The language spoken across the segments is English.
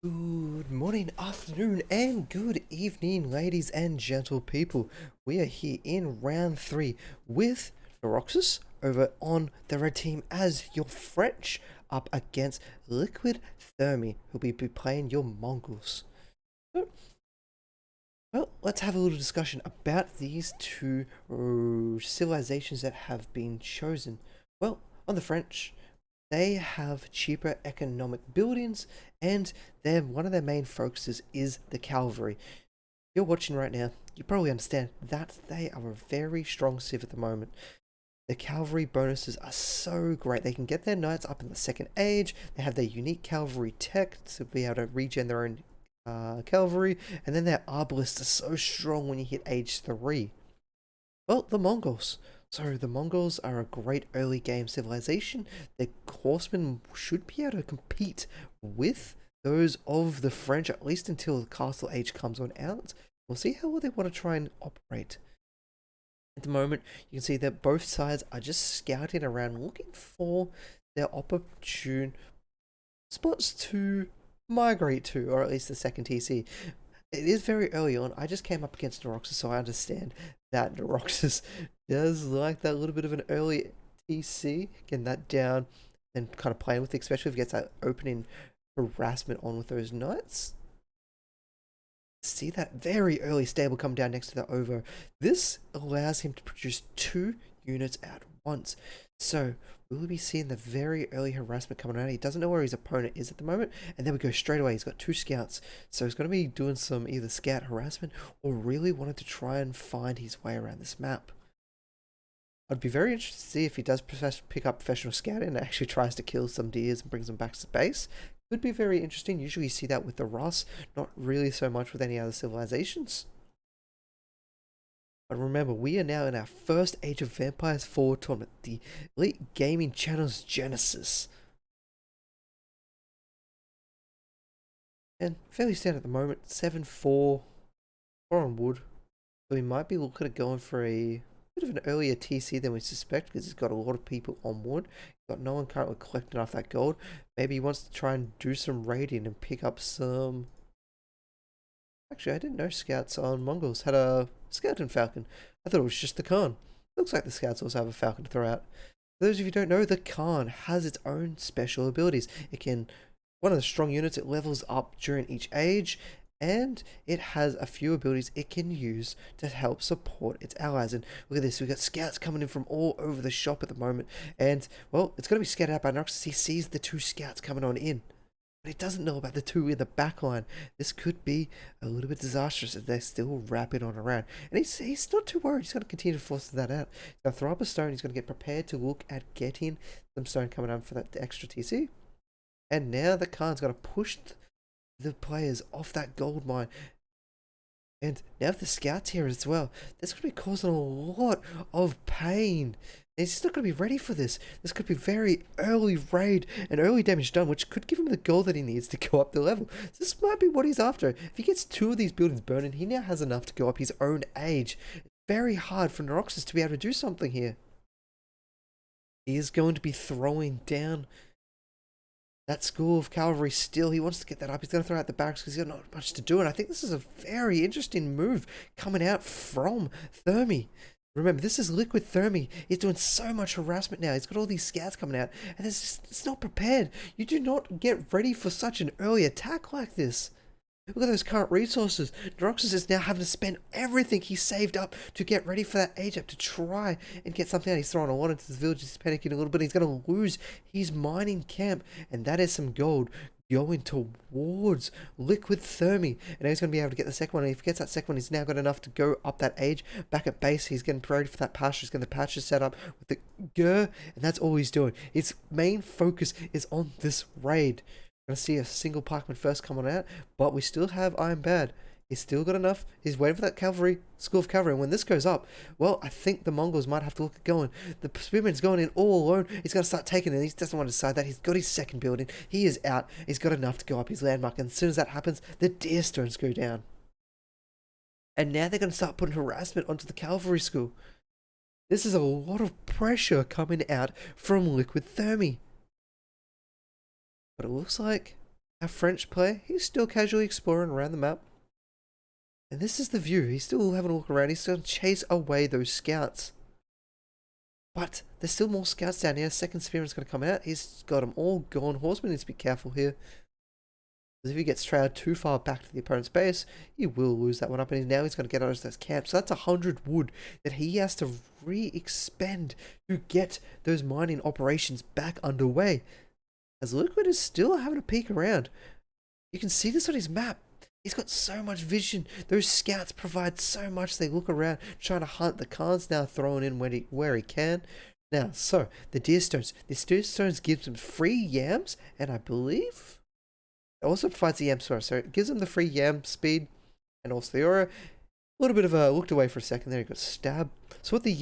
Good morning, afternoon, and good evening, ladies and gentle people. We are here in round 3 with Neuroxus over on the red team as your French up against Liquid Thermi, who'll be playing your Mongols. So, well, let's have a little discussion about these two civilizations that have been chosen. Well, on the French, they have cheaper economic buildings, and one of their main focuses is the cavalry. If you're watching right now, you probably understand that they are a very strong civ at the moment. The cavalry bonuses are so great. They can get their knights up in the second age. They have their unique cavalry tech to be able to regen their own cavalry, and then their arbalists are so strong when you hit age 3. Well, the Mongols. So the Mongols are a great early game civilization. The horsemen should be able to compete with those of the French, at least until the castle age comes on out. We'll see how well they want to try and operate. At the moment, you can see that both sides are just scouting around looking for their opportune spots to migrate to, or at least the second TC. It is very early on. I just came up against Neuroxus, so I understand that Neuroxus does like that little bit of an early TC, getting that down and kind of playing with it, especially if he gets that opening harassment on with those knights. See that very early stable come down next to the Ovo. This allows him to produce 2 units at once. So we'll be seeing the very early harassment coming out. He doesn't know where his opponent is at the moment, and then we go straight away. He's got 2 scouts, so he's going to be doing some either scout harassment or really wanted to try and find his way around this map. I'd be very interested to see if he does pick up professional scouting and actually tries to kill some deers and brings them back to base. Could be very interesting. Usually you see that with the Rus, not really so much with any other civilizations. But remember, we are now in our first Age of Vampires 4 tournament, the Elite Gaming Channel's Genesis. And fairly standard at the moment, 7-4, 4 on wood. So we might be looking at going for a bit of an earlier TC than we suspect, because he's got a lot of people on wood. He's got no one currently collecting off that gold. Maybe he wants to try and do some raiding and pick up some... Actually, I didn't know scouts on Mongols had a skeleton falcon. I thought it was just the Khan. Looks like the scouts also have a falcon to throw out. For those of you who don't know, the Khan has its own special abilities. It can, one of the strong units, it levels up during each age, and it has a few abilities it can use to help support its allies. And look at this, we've got scouts coming in from all over the shop at the moment, and well, it's going to be scattered out by Neuroxus. He sees the 2 scouts coming on in, but he doesn't know about the 2 in the back line. This could be a little bit disastrous if they're still wrapping on around. And he's not too worried. He's going to continue to force that out. He's going to throw up a stone. He's going to get prepared to look at getting some stone coming up for that extra TC. And now the Khan's got to push the players off that gold mine. And now the scouts here as well, that's going to be causing a lot of pain. He's not going to be ready for this. This could be very early raid and early damage done, which could give him the gold that he needs to go up the level. So this might be what he's after. If he gets 2 of these buildings burning, he now has enough to go up his own age. It's very hard for Neuroxus to be able to do something here. He is going to be throwing down that school of cavalry still. He wants to get that up. He's going to throw out the barracks because he's got not much to do. And I think this is a very interesting move coming out from Thermi. Remember, this is Liquid Thermi. He's doing so much harassment now. He's got all these scouts coming out, and it's not prepared. You do not get ready for such an early attack like this. Look at those current resources. Neuroxus is now having to spend everything he saved up to get ready for that age up to try and get something out. He's throwing a lot into the village. He's panicking a little bit. He's going to lose his mining camp, and that is some gold going towards Liquid Thermi. And now he's going to be able to get the second one. And if he gets that second one, he's now got enough to go up that age. Back at base, he's getting ready for that pasture. He's getting the pasture set up with the Gur, and that's all he's doing. His main focus is on this raid. Gonna see a single pikeman first coming out, but we still have Iron Bad. He's still got enough. He's waiting for that cavalry, school of cavalry. And when this goes up, well, I think the Mongols might have to look at going. The spearman's going in all alone. He's going to start taking it. He doesn't want to decide that. He's got his second building. He is out. He's got enough to go up his landmark. And as soon as that happens, the deer stones go down. And now they're going to start putting harassment onto the cavalry school. This is a lot of pressure coming out from Liquid Thermi. But it looks like Our French player, he's still casually exploring around the map. And this is the view. He's still having a look around. He's going to chase away those scouts. But there's still more scouts down here. Second Spearman's going to come out. He's got them all gone. Horseman needs to be careful here. Because if he gets trailed too far back to the opponent's base, he will lose that one up. And now he's going to get out of those camps. So that's 100 wood that he has to re-expend to get those mining operations back underway. As Liquid is still having a peek around. You can see this on his map. He's got so much vision. Those scouts provide so much. They look around trying to hunt. The Khan's now throwing in where he can. Now, so, the Deer Stones. The Deer Stones gives him free yams, and I believe it also provides the yam sword. So it gives him the free yam speed, and also the aura. A little bit of a, looked away for a second there, he got stabbed. So what the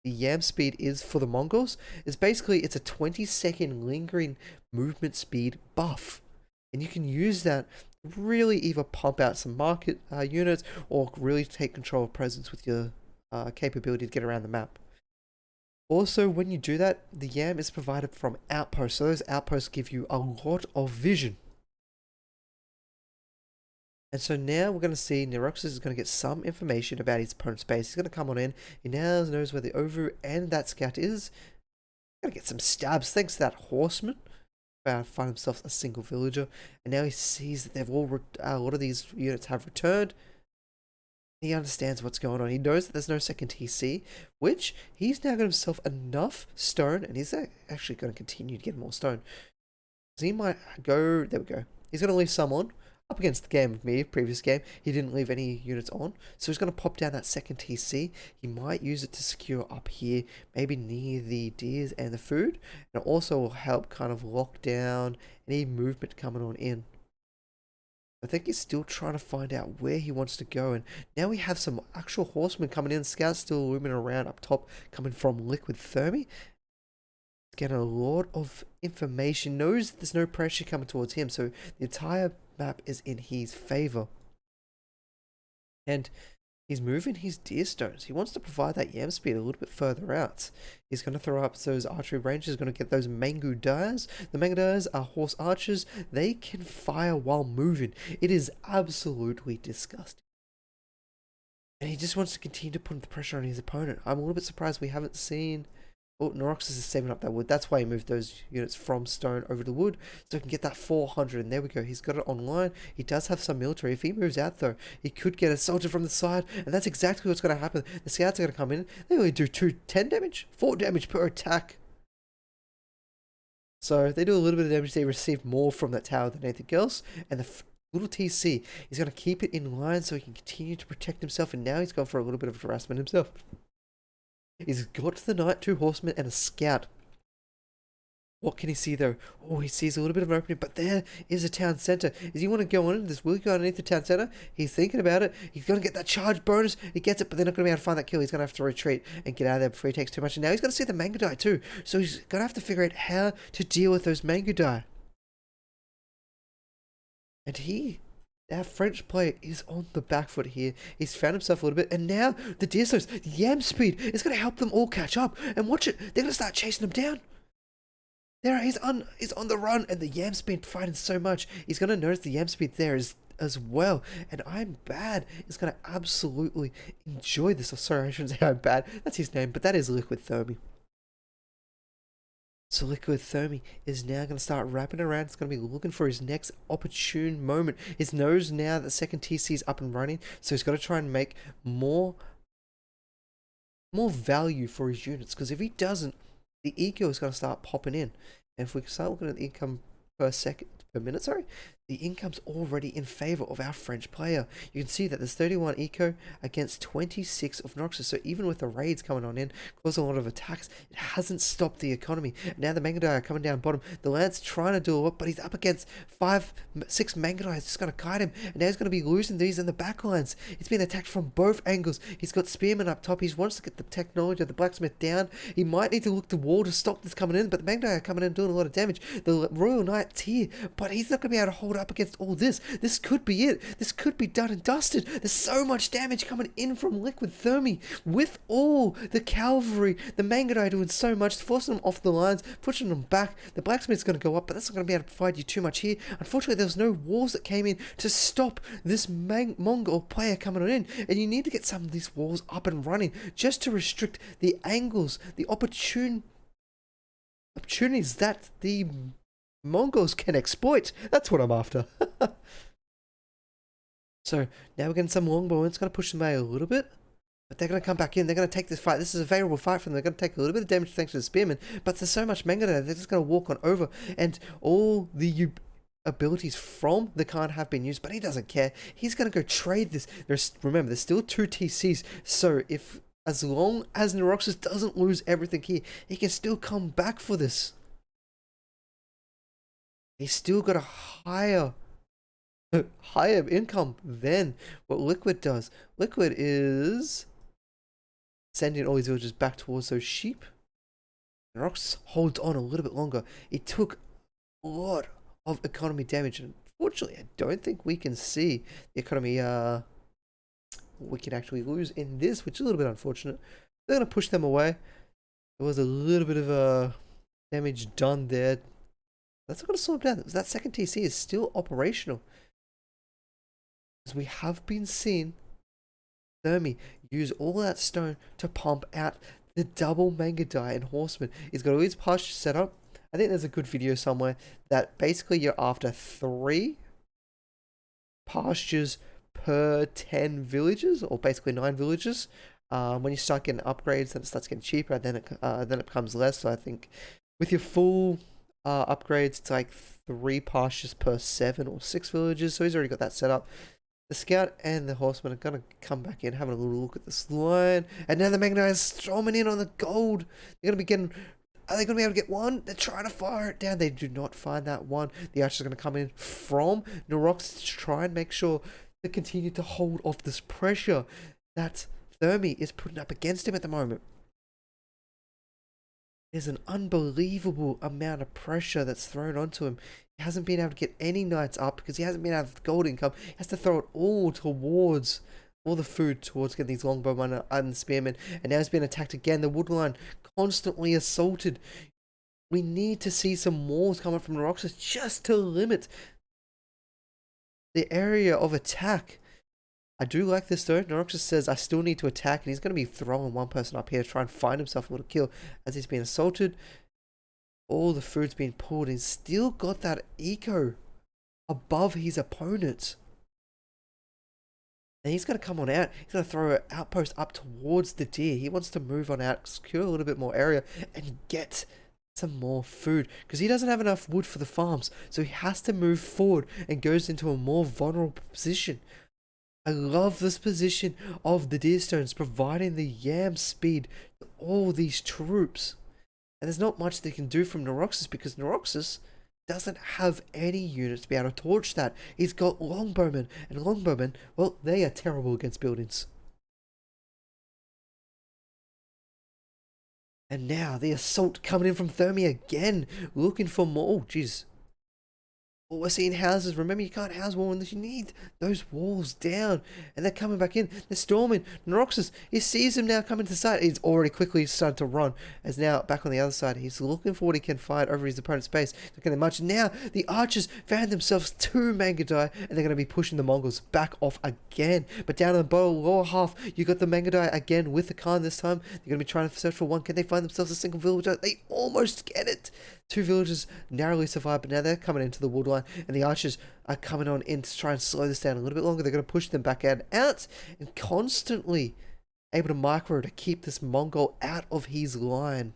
yam speed is for the Mongols is basically, it's a 20-second lingering movement speed buff. And you can use that to really either pump out some market units or really take control of presence with your capability to get around the map. Also, when you do that, the yam is provided from outposts. So those outposts give you a lot of vision. And so now we're going to see Neuroxus is going to get some information about his opponent's base. He's going to come on in. He now knows where the Ovu and that scout is. Going to get some stabs thanks to that horseman. Find himself a single villager, and now he sees that they've all a lot of these units have returned. He understands what's going on. He knows that there's no second TC, which he's now got himself enough stone, and he's actually going to continue to get more stone. So he might go. There we go. He's going to leave some on. Up against the game of me, previous game, he didn't leave any units on. So he's going to pop down that second TC. He might use it to secure up here, maybe near the deers and the food. And it also will help kind of lock down any movement coming on in. I think he's still trying to find out where he wants to go. And now we have some actual horsemen coming in. Scouts still looming around up top, coming from Liquid Thermi. Getting a lot of information, knows there's no pressure coming towards him, so the entire map is in his favor. And he's moving his Deer Stones. He wants to provide that yam speed a little bit further out. He's going to throw up those archery ranges, going to get those Mangu Dyers. The Mangu Dyers are horse archers. They can fire while moving. It is absolutely disgusting. And he just wants to continue to put the pressure on his opponent. I'm a little bit surprised we haven't seen... Oh, Neuroxus is saving up that wood. That's why he moved those units from stone over to wood, so he can get that 400. And there we go. He's got it online. He does have some military. If he moves out, though, he could get a soldier from the side, and that's exactly what's going to happen. The scouts are going to come in. They only do 10 damage, 4 damage per attack. So they do a little bit of damage. They receive more from that tower than anything else. And the little TC is going to keep it in line so he can continue to protect himself. And now he's gone for a little bit of harassment himself. He's got the knight, 2 horsemen, and a scout. What can he see though? Oh, he sees a little bit of an opening, but there is a town center. Does he want to go on this? Will he go underneath the town center? He's thinking about it. He's going to get that charge bonus. He gets it, but they're not going to be able to find that kill. He's going to have to retreat and get out of there before he takes too much. And now he's going to see the Mangudai too. So he's going to have to figure out how to deal with those Mangudai. And our French player is on the back foot here. He's found himself a little bit. And now the Deer Stones, the yam speed is going to help them all catch up. And watch it. They're going to start chasing him down. There, he's on the run. And the yam speed providing so much. He's going to notice the yam speed there is as well. And I'm Bad is going to absolutely enjoy this. Oh, sorry, I shouldn't say I'm Bad. That's his name. But that is Liquid Thermi. So Liquid Thermi is now going to start wrapping around. It's going to be looking for his next opportune moment. He knows now that second TC is up and running, so he's got to try and make more value for his units. Because if he doesn't, the eco is going to start popping in. And if we start looking at the income per minute, the income's already in favor of our French player. You can see that there's 31 eco against 26 of Noxus. So even with the raids coming on in, causing a lot of attacks, it hasn't stopped the economy. Now the Mangudai are coming down bottom. The Lance trying to do a lot, but he's up against 6 Mangudai. It's just going to kite him. And now he's going to be losing these in the back lines. It's been attacked from both angles. He's got Spearman up top. He wants to get the technology of the blacksmith down. He might need to look to wall to stop this coming in, but the Mangudai are coming in doing a lot of damage. The Royal Knight's here, but he's not going to be able to hold up against all this. This could be it. This could be done and dusted. There's so much damage coming in from Liquid Thermi with all the cavalry. The Mangudai doing so much, forcing them off the lines, pushing them back. The blacksmith's going to go up, but that's not going to be able to provide you too much here. Unfortunately, there was no walls that came in to stop this Mongol player coming on in, and you need to get some of these walls up and running just to restrict the angles, the opportunities that the Mongols can exploit. That's what I'm after. So now we're getting some longbow. It's going to push them away a little bit, but they're going to come back in. They're going to take this fight. This is a favorable fight for them. They're going to take a little bit of damage thanks to the spearmen, but there's so much Mangudai, they're just going to walk on over, and all the abilities from the Khan have been used, but he doesn't care. He's going to go trade this. Remember, there's still 2 TCs, so as long as Neuroxus doesn't lose everything here, he can still come back for this. He's still got a higher income than what Liquid does. Liquid is sending all these villagers back towards those sheep. Neuroxus holds on a little bit longer. It took a lot of economy damage, and unfortunately I don't think we can see the economy we can actually lose in this, which is a little bit unfortunate. They're going to push them away. There was a little bit of damage done there. That's not going to slow them down. That second TC is still operational, as we have been seeing Thermi use all that stone to pump out the double Mangudai and Horseman. He's got all his pastures set up. I think there's a good video somewhere that basically you're after 3 pastures per 10 villages, or basically 9 villages. When you start getting upgrades, then it starts getting cheaper, and then it becomes less. So I think with your full upgrades, it's like 3 pastures per 7 or 6 villages. So he's already got that set up. The scout and the horseman are going to come back in, having a little look at this line, and now the Mangudai is storming in on the gold. They're going to be getting. Are they going to be able to get one? They're trying to fire it down. They do not find that one. The archers are going to come in from Neuroxus to try and make sure they continue to hold off this pressure that Thermi is putting up against him at the moment. There's an unbelievable amount of pressure that's thrown onto him. He hasn't been able to get any knights up because he hasn't been able to have gold income. He has to throw it all towards all the food towards getting these longbowmen and spearmen. And now he's been attacked again. The woodline constantly assaulted. We need to see some walls coming from Neuroxus just to limit the area of attack. I do like this though. Neuroxus says, I still need to attack, and he's going to be throwing one person up here to try and find himself a little kill as he's being assaulted. All the food's being pulled. He's still got that eco above his opponent. And he's going to come on out. He's going to throw an outpost up towards the deer. He wants to move on out, secure a little bit more area, and get some more food, because he doesn't have enough wood for the farms. So he has to move forward and goes into a more vulnerable position. I love this position of the deer stones providing the yam speed to all these troops. And there's not much they can do from Neuroxus, because Neuroxus doesn't have any units to be able to torch that. He's got longbowmen, and longbowmen, well, they are terrible against buildings. And now the assault coming in from Thermi again, looking for more. Oh, jeez. Well, we're seeing houses. Remember, you can't house wall unless you need those walls down. And they're coming back in. They're storming. Neuroxus, he sees him now coming to the side. He's already quickly started to run. As now, back on the other side, he's looking for what he can find over his opponent's base. Looking at much. Now, the archers found themselves 2 Mangudai, and they're going to be pushing the Mongols back off again. But down in the lower half, you got the Mangudai again with the Khan this time. They're going to be trying to search for one. Can they find themselves a single villager? They almost get it. 2 villagers narrowly survive, but now they're coming into the woodline, and the archers are coming on in to try and slow this down a little bit longer. They're going to push them back out, and constantly able to micro to keep this Mongol out of his line.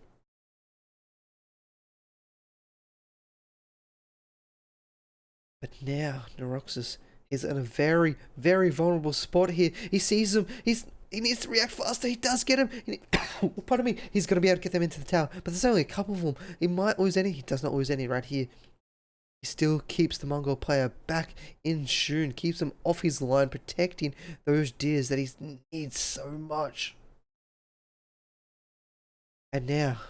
But now Neuroxus is in a very, very vulnerable spot here. He sees them. He needs to react faster. He does get him. Pardon me. He's going to be able to get them into the tower. But there's only a couple of them. He might lose any. He does not lose any right here. He still keeps the Mongol player back in tune. Keeps him off his line, protecting those deers that he needs so much. And now,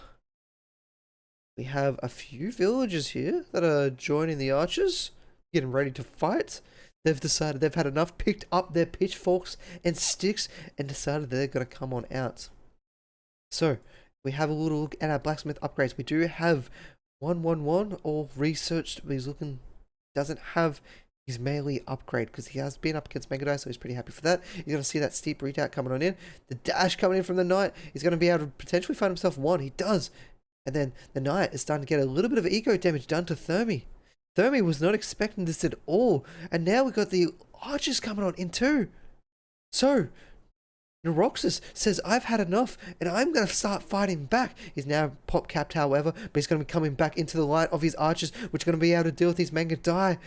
we have a few villagers here that are joining the archers. getting ready to fight. They've decided they've had enough, picked up their pitchforks and sticks, and decided they're going to come on out. So, we have a little look at our blacksmith upgrades. We do have 111 all researched, but he's looking, doesn't have his melee upgrade because he has been up against Megadai, so he's pretty happy for that. He's going to see that steep retard coming on in. The dash coming in from the Knight. He's going to be able to potentially find himself one. He does. And then the Knight is starting to get a little bit of eco damage done to Thermi. Thermi was not expecting this at all. And now we've got the archers coming on in too. So, Neuroxus says, I've had enough and I'm going to start fighting back. He's now pop capped, however, but he's going to be coming back into the light of his archers, which are going to be able to deal with these Megadai.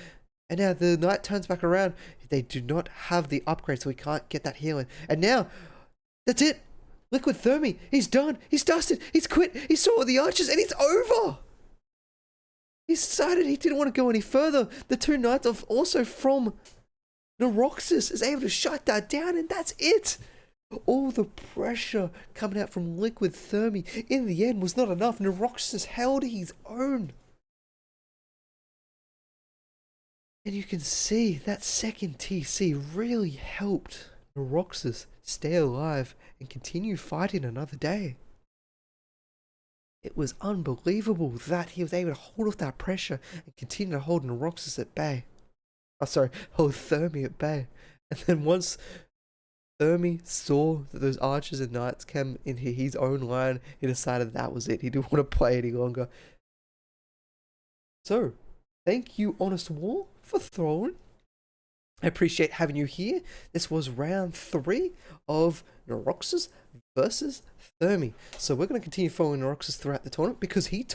And now the Knight turns back around. They do not have the upgrade, so we can't get that healing. And now, that's it. Liquid Thermi. He's done. He's dusted. He's quit. He saw the archers, and it's over. He decided he didn't want to go any further. The two Knights of also from Neuroxus is able to shut that down, and that's it. All the pressure coming out from Liquid Thermi in the end was not enough. Neuroxus held his own. And you can see that second TC really helped Neuroxus stay alive and continue fighting another day. It was unbelievable that he was able to hold off that pressure and continue to hold Neuroxus at bay. Oh, sorry, hold Thermi at bay. And then once Thermi saw that those archers and knights came into his own line, he decided that was it. He didn't want to play any longer. So, thank you, Honest War, for throwing. I appreciate having you here. This was round 3 of Neuroxus versus Thermi. So we're going to continue following Neuroxus throughout the tournament because he